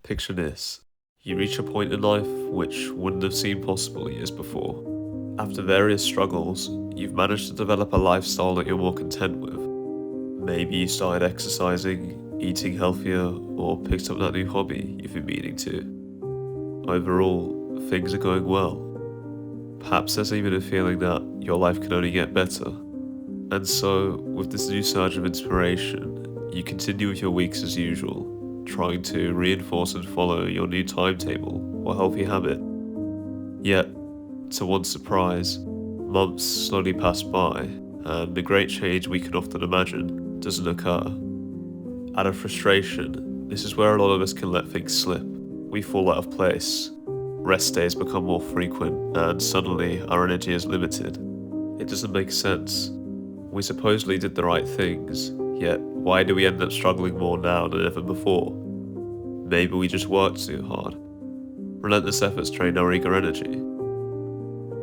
Picture this. You reach a point in life which wouldn't have seemed possible years before. After various struggles, you've managed to develop a lifestyle that you're more content with. Maybe you started exercising, eating healthier, or picked up that new hobby you've been meaning to. Overall, things are going well. Perhaps there's even a feeling that your life can only get better. And so, with this new surge of inspiration, you continue with your weeks as usual, trying to reinforce and follow your new timetable or healthy habit. Yet, to one's surprise, months slowly pass by, and the great change we can often imagine doesn't occur. Out of frustration, this is where a lot of us can let things slip. We fall out of place, rest days become more frequent, and suddenly our energy is limited. It doesn't make sense. We supposedly did the right things, yet why do we end up struggling more now than ever before? Maybe we just worked too hard. Relentless efforts drain our eager energy.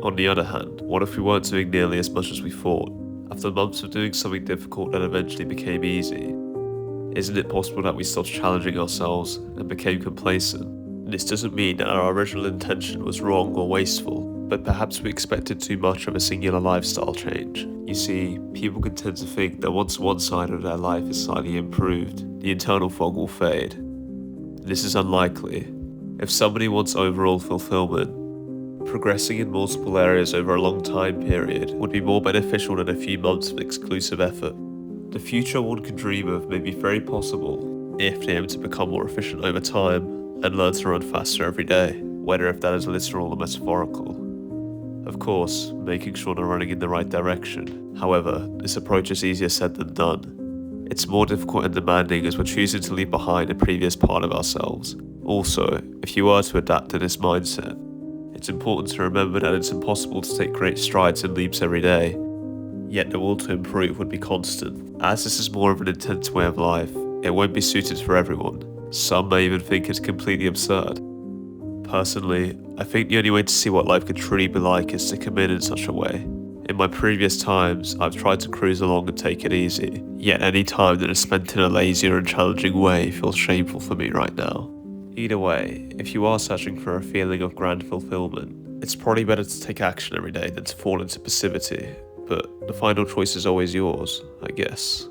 On the other hand, what if we weren't doing nearly as much as we thought? After months of doing something difficult that eventually became easy, isn't it possible that we stopped challenging ourselves and became complacent? This doesn't mean that our original intention was wrong or wasteful, but perhaps we expected too much of a singular lifestyle change. You see, people can tend to think that once one side of their life is slightly improved, the internal fog will fade. This is unlikely. If somebody wants overall fulfillment, progressing in multiple areas over a long time period would be more beneficial than a few months of exclusive effort. The future one can dream of may be very possible if they aim to become more efficient over time and learn to run faster every day, whether if that is literal or metaphorical. Of course, making sure they're running in the right direction. However, this approach is easier said than done. It's more difficult and demanding as we're choosing to leave behind a previous part of ourselves. Also, if you are to adapt to this mindset, it's important to remember that it's impossible to take great strides and leaps every day, yet the will to improve would be constant. As this is more of an intense way of life, it won't be suited for everyone. Some may even think it's completely absurd. Personally, I think the only way to see what life could truly be like is to commit in such a way. In my previous times, I've tried to cruise along and take it easy, yet any time that is spent in a lazier and challenging way feels shameful for me right now. Either way, if you are searching for a feeling of grand fulfillment, it's probably better to take action every day than to fall into passivity, but the final choice is always yours, I guess.